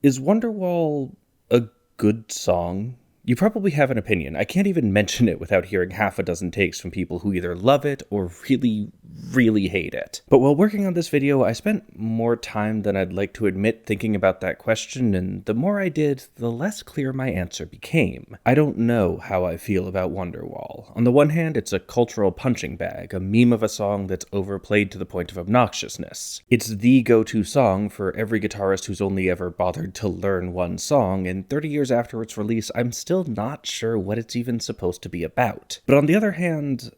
Is Wonderwall a good song? You probably have an opinion. I can't even mention it without hearing half a dozen takes from people who either love it or really, really hate it. But while working on this video, I spent more time than I'd like to admit thinking about that question, and the more I did, the less clear my answer became. I don't know how I feel about Wonderwall. On the one hand, it's a cultural punching bag, a meme of a song that's overplayed to the point of obnoxiousness. It's the go-to song for every guitarist who's only ever bothered to learn one song, and 30 years after its release, I'm still not sure what it's even supposed to be about. But on the other hand,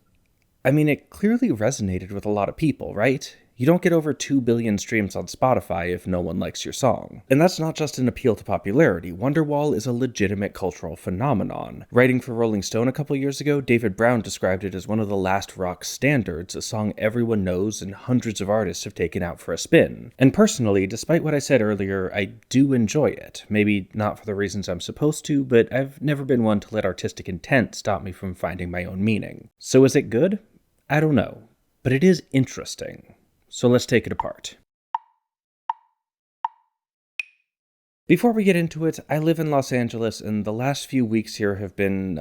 it clearly resonated with a lot of people, right? You don't get over 2 billion streams on Spotify if no one likes your song. And that's not just an appeal to popularity. Wonderwall is a legitimate cultural phenomenon. Writing for Rolling Stone a couple years ago, David Brown described it as one of the last rock standards, a song everyone knows and hundreds of artists have taken out for a spin. And personally, despite what I said earlier, I do enjoy it. Maybe not for the reasons I'm supposed to, but I've never been one to let artistic intent stop me from finding my own meaning. So is it good? I don't know. But it is interesting. So let's take it apart. Before we get into it, I live in Los Angeles, and the last few weeks here have been,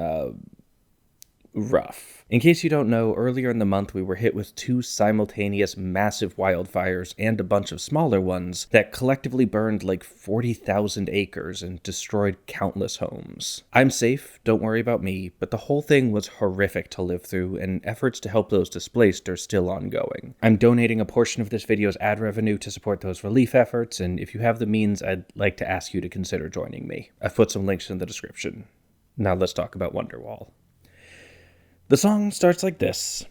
rough. In case you don't know, earlier in the month we were hit with 2 simultaneous massive wildfires and a bunch of smaller ones that collectively burned like 40,000 acres and destroyed countless homes. I'm safe, don't worry about me, but the whole thing was horrific to live through, and efforts to help those displaced are still ongoing. I'm donating a portion of this video's ad revenue to support those relief efforts, and if you have the means, I'd like to ask you to consider joining me. I've put some links in the description. Now let's talk about Wonderwall. The song starts like this.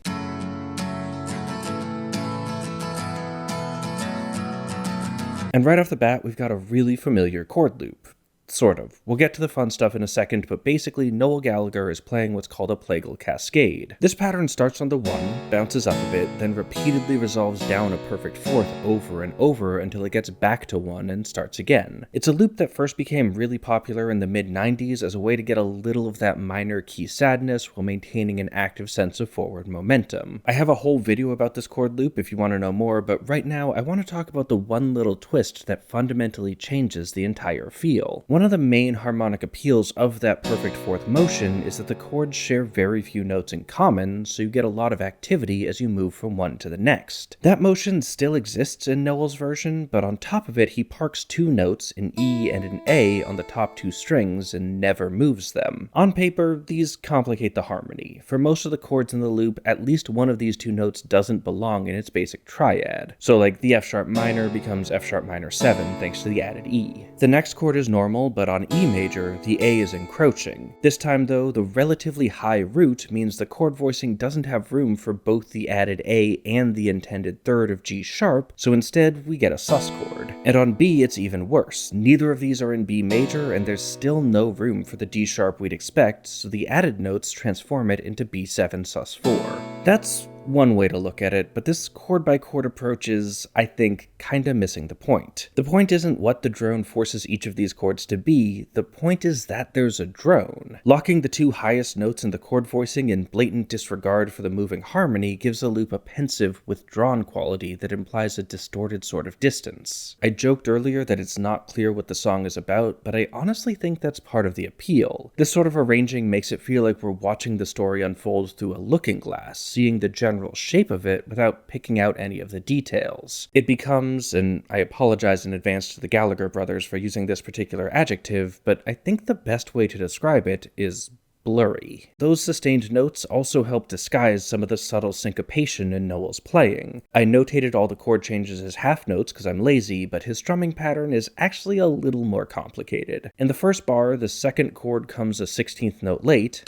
And right off the bat, we've got a really familiar chord loop. Sort of. We'll get to the fun stuff in a second, but basically Noel Gallagher is playing what's called a plagal cascade. This pattern starts on the 1, bounces up a bit, then repeatedly resolves down a perfect 4th over and over until it gets back to 1 and starts again. It's a loop that first became really popular in the mid-90s as a way to get a little of that minor key sadness while maintaining an active sense of forward momentum. I have a whole video about this chord loop if you want to know more, but right now I want to talk about the one little twist that fundamentally changes the entire feel. One of the main harmonic appeals of that perfect 4th motion is that the chords share very few notes in common, so you get a lot of activity as you move from one to the next. That motion still exists in Noel's version, but on top of it he parks 2 notes, an E and an A, on the top 2 strings and never moves them. On paper, these complicate the harmony. For most of the chords in the loop, at least one of these 2 notes doesn't belong in its basic triad. So like the F sharp minor becomes F sharp minor 7 thanks to the added E. The next chord is normal, but on E major, the A is encroaching. This time though, the relatively high root means the chord voicing doesn't have room for both the added A and the intended 3rd of G sharp, so instead we get a sus chord. And on B it's even worse. Neither of these are in B major, and there's still no room for the D sharp we'd expect, so the added notes transform it into B7 sus 4. That's one way to look at it, but this chord-by-chord approach is, I think, kinda missing the point. The point isn't what the drone forces each of these chords to be, the point is that there's a drone. Locking the 2 highest notes in the chord voicing in blatant disregard for the moving harmony gives a loop a pensive, withdrawn quality that implies a distorted sort of distance. I joked earlier that it's not clear what the song is about, but I honestly think that's part of the appeal. This sort of arranging makes it feel like we're watching the story unfold through a looking glass, seeing the general shape of it without picking out any of the details. It becomes, and I apologize in advance to the Gallagher brothers for using this particular adjective, but I think the best way to describe it is blurry. Those sustained notes also help disguise some of the subtle syncopation in Noel's playing. I notated all the chord changes as half notes because I'm lazy, but his strumming pattern is actually a little more complicated. In the first bar, the 2nd chord comes a 16th note late,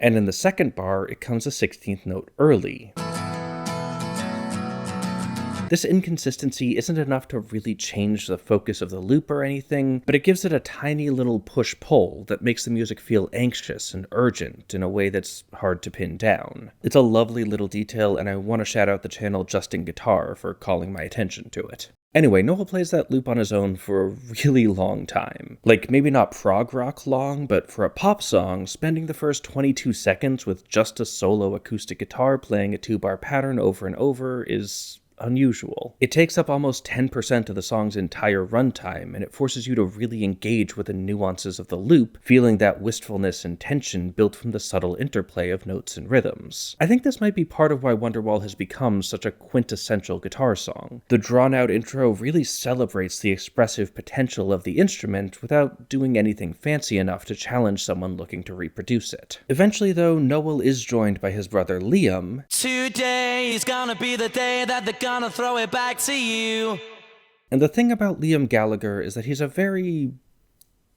and in the 2nd bar, it comes a 16th note early. This inconsistency isn't enough to really change the focus of the loop or anything, but it gives it a tiny little push-pull that makes the music feel anxious and urgent in a way that's hard to pin down. It's a lovely little detail, and I want to shout out the channel Justin Guitar for calling my attention to it. Anyway, Noel plays that loop on his own for a really long time. Like, maybe not prog rock long, but for a pop song, spending the first 22 seconds with just a solo acoustic guitar playing a 2-bar pattern over and over is unusual. It takes up almost 10% of the song's entire runtime, and it forces you to really engage with the nuances of the loop, feeling that wistfulness and tension built from the subtle interplay of notes and rhythms. I think this might be part of why Wonderwall has become such a quintessential guitar song. The drawn-out intro really celebrates the expressive potential of the instrument without doing anything fancy enough to challenge someone looking to reproduce it. Eventually, though, Noel is joined by his brother Liam. Today's gonna be the day that they're gonna throw it back to you. And the thing about Liam Gallagher is that he's a very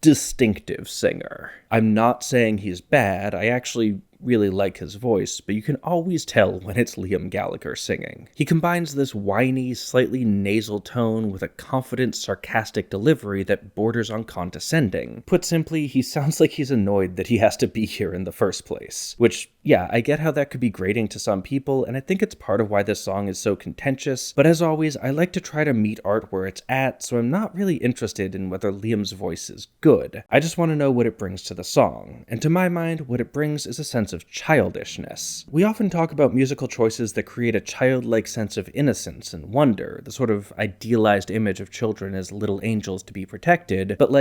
distinctive singer. I'm not saying he's bad, I actually really like his voice, but you can always tell when it's Liam Gallagher singing. He combines this whiny, slightly nasal tone with a confident, sarcastic delivery that borders on condescending. Put simply, he sounds like he's annoyed that he has to be here in the first place. Which, yeah, I get how that could be grating to some people, and I think it's part of why this song is so contentious, but as always, I like to try to meet art where it's at, so I'm not really interested in whether Liam's voice is good. I just want to know what it brings to the song, and to my mind, what it brings is a sense of childishness. We often talk about musical choices that create a childlike sense of innocence and wonder, the sort of idealized image of children as little angels to be protected, but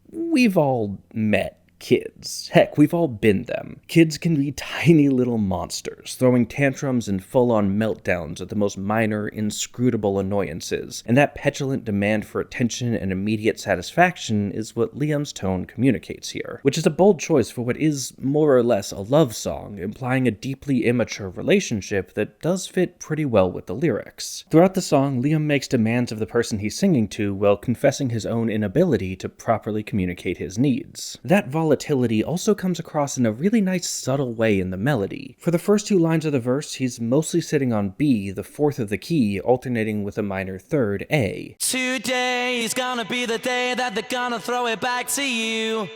we've all met kids. Heck, we've all been them. Kids can be tiny little monsters, throwing tantrums and full-on meltdowns at the most minor, inscrutable annoyances, and that petulant demand for attention and immediate satisfaction is what Liam's tone communicates here, which is a bold choice for what is more or less a love song, implying a deeply immature relationship that does fit pretty well with the lyrics. Throughout the song, Liam makes demands of the person he's singing to while confessing his own inability to properly communicate his needs. That volatility also comes across in a really nice subtle way in the melody. For the first two lines of the verse, he's mostly sitting on B, the fourth of the key, alternating with a minor third, A. Today's gonna be the day that they're gonna throw it back to you.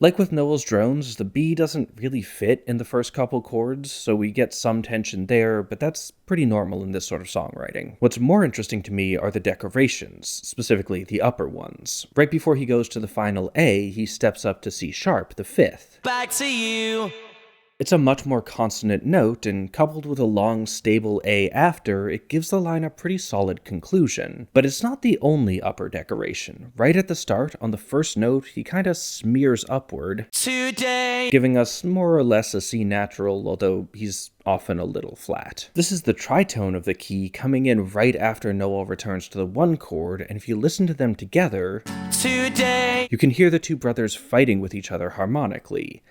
Like with Noel's drones, the B doesn't really fit in the first couple chords, so we get some tension there, but that's pretty normal in this sort of songwriting. What's more interesting to me are the decorations, specifically the upper ones. Right before he goes to the final A, he steps up to C sharp, the fifth. Back to you. It's a much more consonant note, and coupled with a long, stable A after, it gives the line a pretty solid conclusion. But it's not the only upper decoration. Right at the start, on the first note, he kinda smears upward, Today, giving us more or less a C natural, although he's often a little flat. This is the tritone of the key coming in right after Noel returns to the one chord, and if you listen to them together, today, you can hear the two brothers fighting with each other harmonically.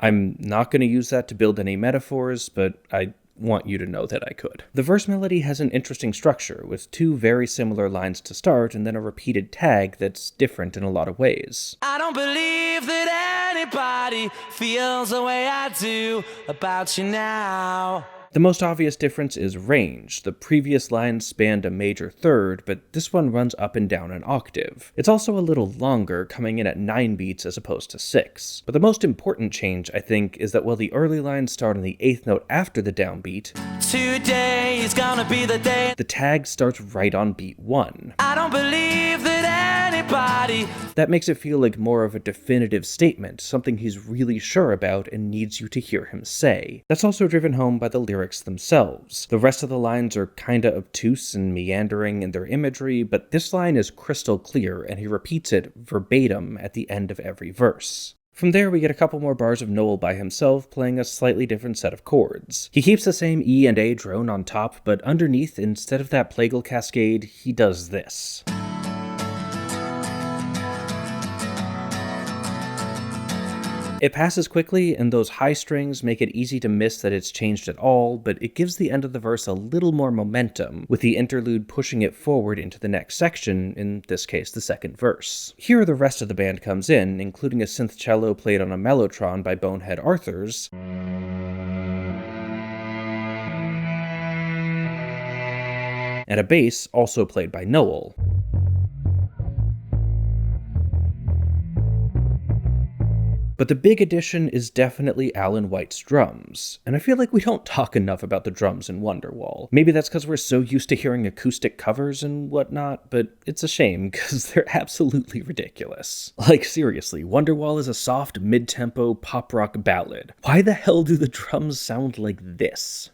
I'm not going to use that to build any metaphors, but I want you to know that I could. The verse melody has an interesting structure, with two very similar lines to start and then a repeated tag that's different in a lot of ways. I don't believe that anybody feels the way I do about you now. The most obvious difference is range. The previous line spanned a major third, but this one runs up and down an octave. It's also a little longer, coming in at 9 beats as opposed to 6. But the most important change, I think, is that while the early lines start on the 8th note after the downbeat, Today is gonna be the day. The tag starts right on beat 1. I don't believe that anybody. That makes it feel like more of a definitive statement, something he's really sure about and needs you to hear him say. That's also driven home by the lyrics themselves. The rest of the lines are kinda obtuse and meandering in their imagery, but this line is crystal clear, and he repeats it verbatim at the end of every verse. From there, we get a couple more bars of Noel by himself, playing a slightly different set of chords. He keeps the same E and A drone on top, but underneath, instead of that plagal cascade, he does this. It passes quickly, and those high strings make it easy to miss that it's changed at all, but it gives the end of the verse a little more momentum, with the interlude pushing it forward into the next section, in this case the second verse. Here the rest of the band comes in, including a synth cello played on a mellotron by Bonehead Arthurs, and a bass also played by Noel. But the big addition is definitely Alan White's drums, and I feel like we don't talk enough about the drums in Wonderwall. Maybe that's because we're so used to hearing acoustic covers and whatnot, but it's a shame because they're absolutely ridiculous. Like seriously, Wonderwall is a soft, mid-tempo pop rock ballad. Why the hell do the drums sound like this?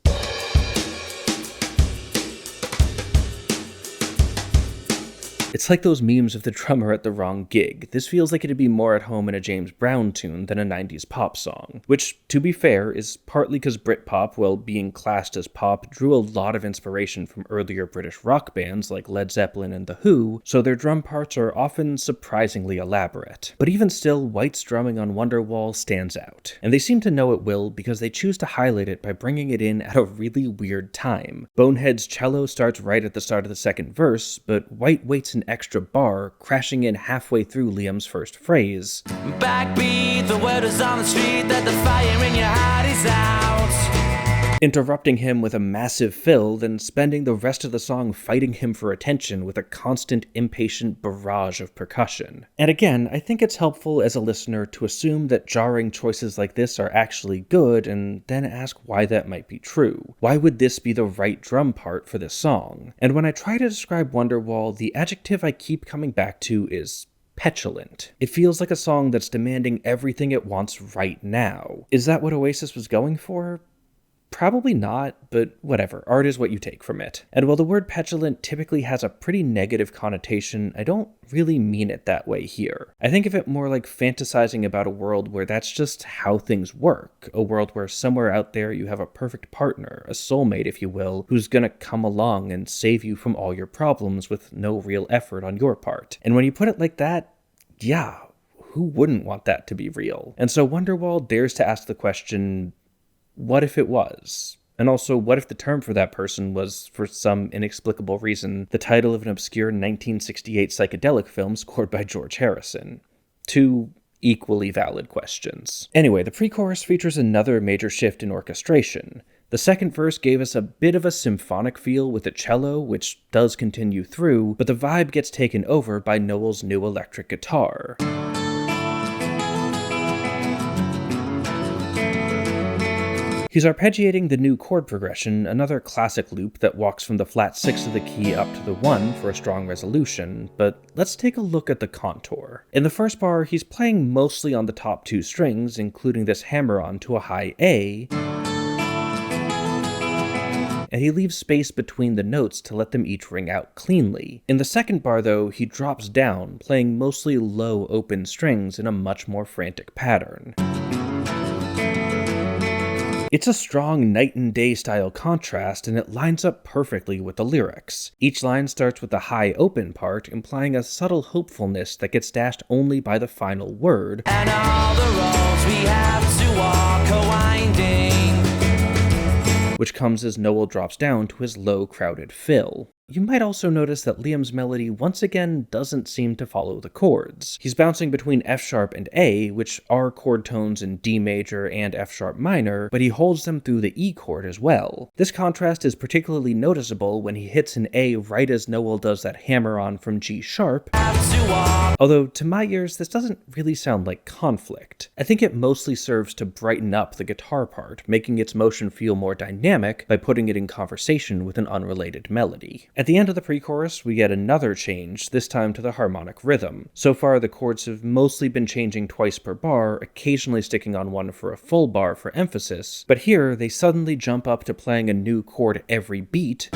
It's like those memes of the drummer at the wrong gig. This feels like it'd be more at home in a James Brown tune than a 90s pop song. Which, to be fair, is partly because Britpop, while being classed as pop, drew a lot of inspiration from earlier British rock bands like Led Zeppelin and The Who, so their drum parts are often surprisingly elaborate. But even still, White's drumming on Wonderwall stands out. And they seem to know it will because they choose to highlight it by bringing it in at a really weird time. Bonehead's cello starts right at the start of the second verse, but White waits an extra bar, crashing in halfway through Liam's first phrase. Backbeat, the word is on the street that the fire in your heart is out. Interrupting him with a massive fill, then spending the rest of the song fighting him for attention with a constant, impatient barrage of percussion. And again, I think it's helpful as a listener to assume that jarring choices like this are actually good, and then ask why that might be true. Why would this be the right drum part for this song? And when I try to describe Wonderwall, the adjective I keep coming back to is petulant. It feels like a song that's demanding everything it wants right now. Is that what Oasis was going for? Probably not, but whatever. Art is what you take from it. And while the word petulant typically has a pretty negative connotation, I don't really mean it that way here. I think of it more like fantasizing about a world where that's just how things work. A world where somewhere out there you have a perfect partner, a soulmate if you will, who's gonna come along and save you from all your problems with no real effort on your part. And when you put it like that, yeah, who wouldn't want that to be real? And so Wonderwall dares to ask the question, what if it was? And also, what if the term for that person was, for some inexplicable reason, the title of an obscure 1968 psychedelic film scored by George Harrison? Two equally valid questions. Anyway, the pre-chorus features another major shift in orchestration. The second verse gave us a bit of a symphonic feel with the cello, which does continue through, but the vibe gets taken over by Noel's new electric guitar. He's arpeggiating the new chord progression, another classic loop that walks from the flat 6 of the key up to the 1 for a strong resolution, but let's take a look at the contour. In the first bar, he's playing mostly on the top 2 strings, including this hammer-on to a high A, and he leaves space between the notes to let them each ring out cleanly. In the second bar, though, he drops down, playing mostly low open strings in a much more frantic pattern. It's a strong night and day style contrast, and it lines up perfectly with the lyrics. Each line starts with the high open part, implying a subtle hopefulness that gets dashed only by the final word. And all the roads we have to walk are winding. Which comes as Noel drops down to his low, crowded fill. You might also notice that Liam's melody once again doesn't seem to follow the chords. He's bouncing between F sharp and A, which are chord tones in D major and F sharp minor, but he holds them through the E chord as well. This contrast is particularly noticeable when he hits an A right as Noel does that hammer-on from G sharp, although to my ears this doesn't really sound like conflict. I think it mostly serves to brighten up the guitar part, making its motion feel more dynamic by putting it in conversation with an unrelated melody. At the end of the pre-chorus, we get another change, this time to the harmonic rhythm. So far, the chords have mostly been changing twice per bar, occasionally sticking on one for a full bar for emphasis, but here they suddenly jump up to playing a new chord every beat,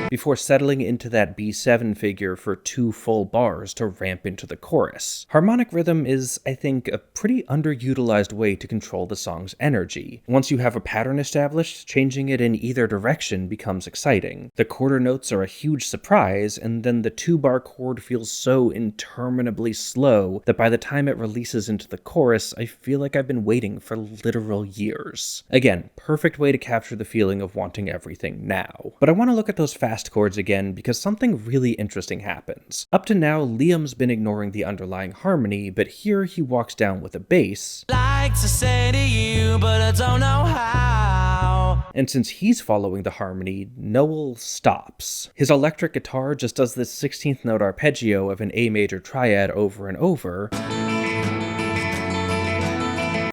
before settling into that B7 figure for 2 full bars to ramp into the chorus. Harmonic rhythm is, I think, a pretty underutilized way to control the song's energy. Once you have a pattern established, changing it in either direction becomes exciting. The quarter notes are a huge surprise, and then the 2-bar chord feels so interminably slow that by the time it releases into the chorus, I feel like I've been waiting for literal years. Again, perfect way to capture the feeling of wanting everything now. But I want to look at those fast chords again because something really interesting happens. Up to now, Liam's been ignoring the underlying harmony, but here he walks down with a bass. Like to say to you, but I don't know how. And since he's following the harmony, Noel stops. His electric guitar just does this 16th note arpeggio of an A major triad over and over,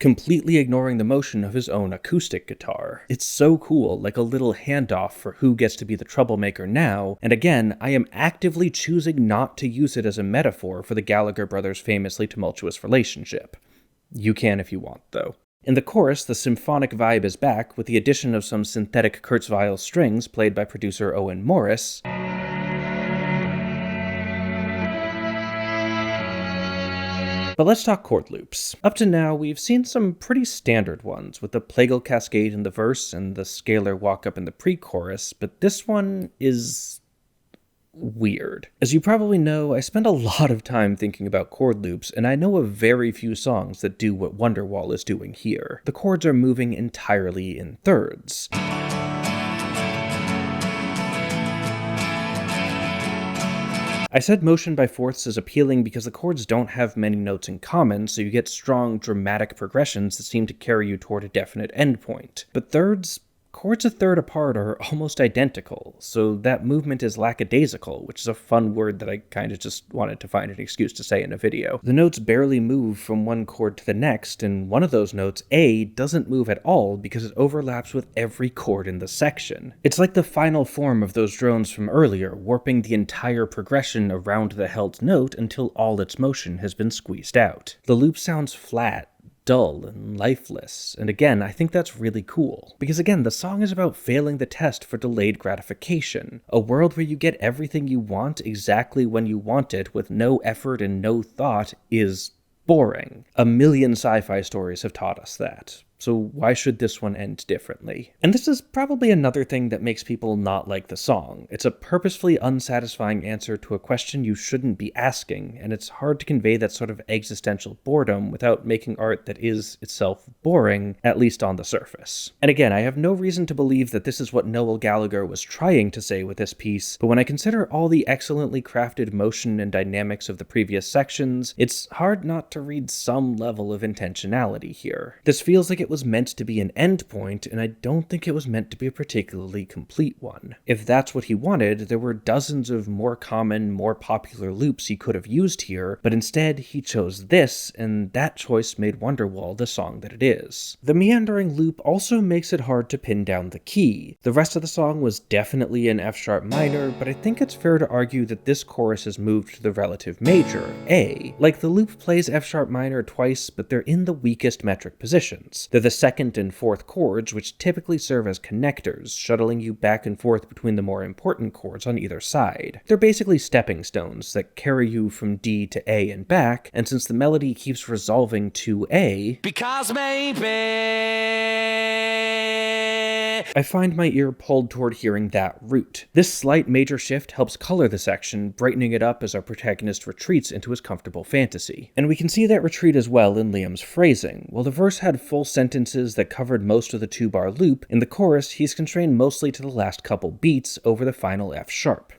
completely ignoring the motion of his own acoustic guitar. It's so cool, like a little handoff for who gets to be the troublemaker now, and again, I am actively choosing not to use it as a metaphor for the Gallagher brothers' famously tumultuous relationship. You can if you want, though. In the chorus, the symphonic vibe is back, with the addition of some synthetic Kurzweil strings played by producer Owen Morris. But let's talk chord loops. Up to now, we've seen some pretty standard ones, with the plagal cascade in the verse and the scalar walk-up in the pre-chorus, but this one is weird. As you probably know, I spend a lot of time thinking about chord loops, and I know of very few songs that do what Wonderwall is doing here. The chords are moving entirely in thirds. I said motion by fourths is appealing because the chords don't have many notes in common, so you get strong, dramatic progressions that seem to carry you toward a definite endpoint. But thirds? Chords a third apart are almost identical, so that movement is lackadaisical, which is a fun word that I kinda just wanted to find an excuse to say in a video. The notes barely move from one chord to the next, and one of those notes, A, doesn't move at all because it overlaps with every chord in the section. It's like the final form of those drones from earlier, warping the entire progression around the held note until all its motion has been squeezed out. The loop sounds flat, dull, and lifeless, and again, I think that's really cool. Because again, the song is about failing the test for delayed gratification. A world where you get everything you want exactly when you want it with no effort and no thought is boring. A million sci-fi stories have taught us that. So why should this one end differently? And this is probably another thing that makes people not like the song. It's a purposefully unsatisfying answer to a question you shouldn't be asking, and it's hard to convey that sort of existential boredom without making art that is itself boring, at least on the surface. And again, I have no reason to believe that this is what Noel Gallagher was trying to say with this piece, but when I consider all the excellently crafted motion and dynamics of the previous sections, it's hard not to read some level of intentionality here. This feels like it was meant to be an endpoint, and I don't think it was meant to be a particularly complete one. If that's what he wanted, there were dozens of more common, more popular loops he could have used here, but instead he chose this, and that choice made Wonderwall the song that it is. The meandering loop also makes it hard to pin down the key. The rest of the song was definitely in F-sharp minor, but I think it's fair to argue that this chorus has moved to the relative major, A. Like, the loop plays F-sharp minor twice, but they're in the weakest metric positions. They're the second and fourth chords, which typically serve as connectors, shuttling you back and forth between the more important chords on either side. They're basically stepping stones that carry you from D to A and back, and since the melody keeps resolving to A, because maybe I find my ear pulled toward hearing that root. This slight major shift helps color the section, brightening it up as our protagonist retreats into his comfortable fantasy. And we can see that retreat as well in Liam's phrasing. While the verse had full sentences that covered most of the two-bar loop, in the chorus he's constrained mostly to the last couple beats over the final F sharp.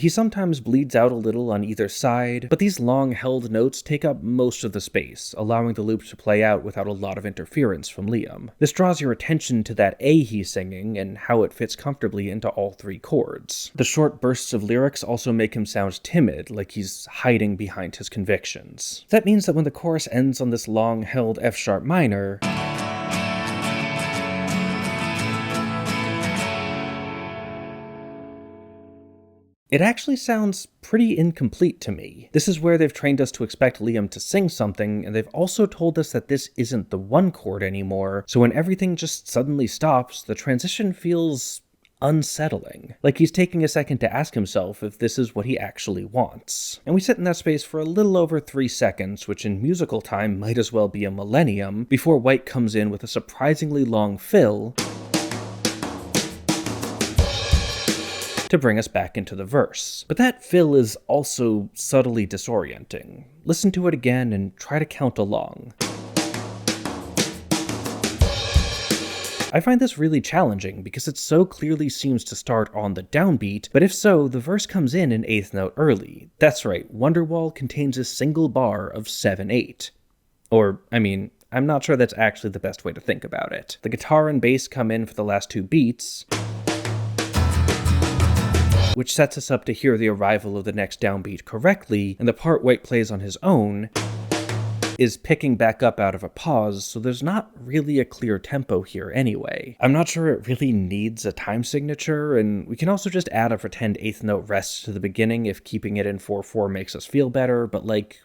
He sometimes bleeds out a little on either side, but these long-held notes take up most of the space, allowing the loop to play out without a lot of interference from Liam. This draws your attention to that A he's singing and how it fits comfortably into all three chords. The short bursts of lyrics also make him sound timid, like he's hiding behind his convictions. That means that when the chorus ends on this long-held F-sharp minor, it actually sounds pretty incomplete to me. This is where they've trained us to expect Liam to sing something, and they've also told us that this isn't the one chord anymore, so when everything just suddenly stops, the transition feels unsettling. Like he's taking a second to ask himself if this is what he actually wants. And we sit in that space for a little over 3 seconds, which in musical time might as well be a millennium, before White comes in with a surprisingly long fill to bring us back into the verse. But that fill is also subtly disorienting. Listen to it again and try to count along. I find this really challenging because it so clearly seems to start on the downbeat, but if so, the verse comes in an 8th note early. That's right, Wonderwall contains a single bar of 7/8. Or, I'm not sure that's actually the best way to think about it. The guitar and bass come in for the last 2 beats, which sets us up to hear the arrival of the next downbeat correctly, and the part White plays on his own is picking back up out of a pause, so there's not really a clear tempo here anyway. I'm not sure it really needs a time signature, and we can also just add a pretend 8th note rest to the beginning if keeping it in 4/4 makes us feel better, but like,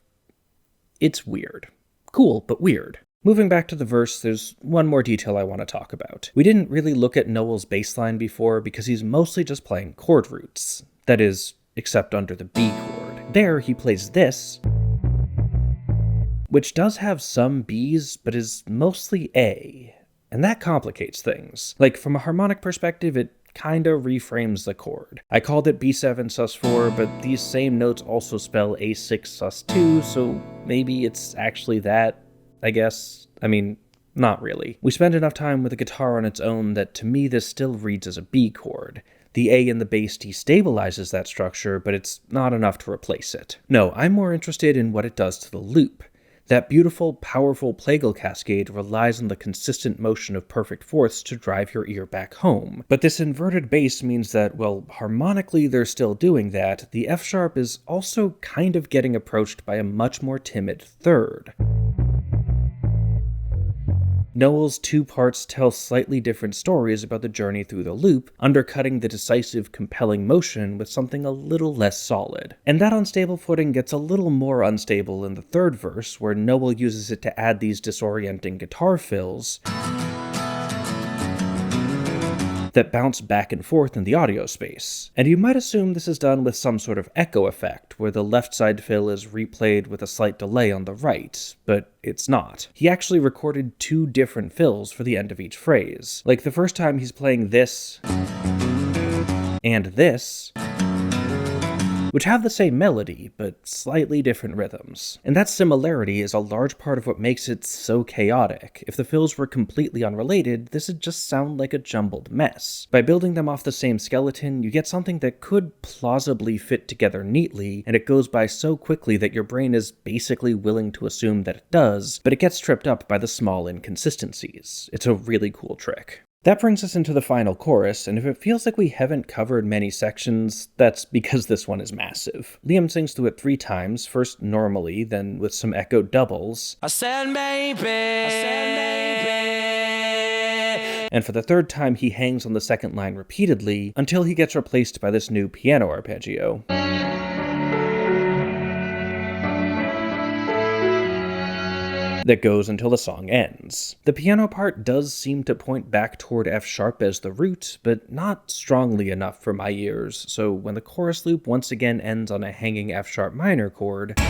it's weird. Cool, but weird. Moving back to the verse, there's one more detail I want to talk about. We didn't really look at Noel's bass line before because he's mostly just playing chord roots. That is, except under the B chord. There, he plays this, which does have some Bs, but is mostly A. And that complicates things. Like, from a harmonic perspective, it kinda reframes the chord. I called it B7 sus4, but these same notes also spell A6 sus2, so maybe it's actually that, I guess. I mean, not really. We spend enough time with the guitar on its own that to me this still reads as a B chord. The A in the bass destabilizes that structure, but it's not enough to replace it. No, I'm more interested in what it does to the loop. That beautiful, powerful plagal cascade relies on the consistent motion of perfect fourths to drive your ear back home. But this inverted bass means that, well, harmonically they're still doing that, the F sharp is also kind of getting approached by a much more timid third. Noel's two parts tell slightly different stories about the journey through the loop, undercutting the decisive, compelling motion with something a little less solid. And that unstable footing gets a little more unstable in the third verse, where Noel uses it to add these disorienting guitar fills that bounce back and forth in the audio space. And you might assume this is done with some sort of echo effect, where the left side fill is replayed with a slight delay on the right, but it's not. He actually recorded 2 different fills for the end of each phrase. Like the first time he's playing this and this, which have the same melody, but slightly different rhythms. And that similarity is a large part of what makes it so chaotic. If the fills were completely unrelated, this would just sound like a jumbled mess. By building them off the same skeleton, you get something that could plausibly fit together neatly, and it goes by so quickly that your brain is basically willing to assume that it does, but it gets tripped up by the small inconsistencies. It's a really cool trick. That brings us into the final chorus, and if it feels like we haven't covered many sections, that's because this one is massive. Liam sings through it 3 times, first normally, then with some echoed doubles. I said maybe. And for the 3rd time, he hangs on the second line repeatedly, until he gets replaced by this new piano arpeggio. That goes until the song ends. The piano part does seem to point back toward F sharp as the root, but not strongly enough for my ears, so when the chorus loop once again ends on a hanging F sharp minor chord,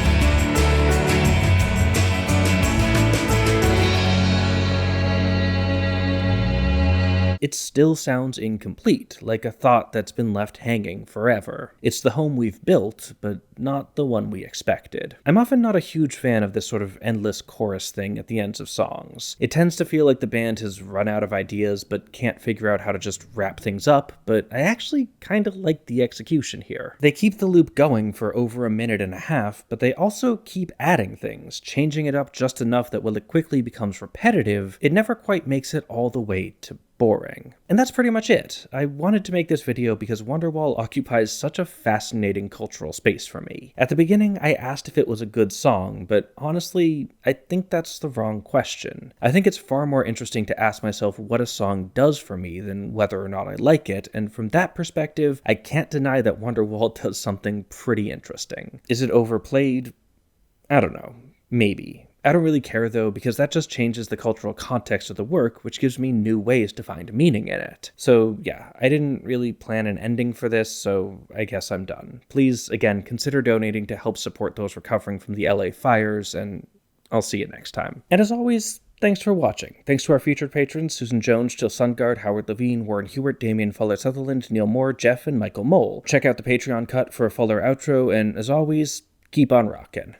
it still sounds incomplete, like a thought that's been left hanging forever. It's the home we've built, but not the one we expected. I'm often not a huge fan of this sort of endless chorus thing at the ends of songs. It tends to feel like the band has run out of ideas but can't figure out how to just wrap things up, but I actually kind of like the execution here. They keep the loop going for over 1.5 minutes, but they also keep adding things, changing it up just enough that while it quickly becomes repetitive, it never quite makes it all the way to boring. And that's pretty much it. I wanted to make this video because Wonderwall occupies such a fascinating cultural space for me. At the beginning, I asked if it was a good song, but honestly, I think that's the wrong question. I think it's far more interesting to ask myself what a song does for me than whether or not I like it, and from that perspective, I can't deny that Wonderwall does something pretty interesting. Is it overplayed? I don't know. Maybe. I don't really care though, because that just changes the cultural context of the work, which gives me new ways to find meaning in it. So yeah, I didn't really plan an ending for this, so I guess I'm done. Please, again, consider donating to help support those recovering from the LA fires, and I'll see you next time. And as always, thanks for watching. Thanks to our featured patrons, Susan Jones, Jill Sundgaard, Howard Levine, Warren Hewart, Damian Fuller-Sutherland, Neil Moore, Jeff, and Michael Mole. Check out the Patreon cut for a fuller outro, and as always, keep on rockin'.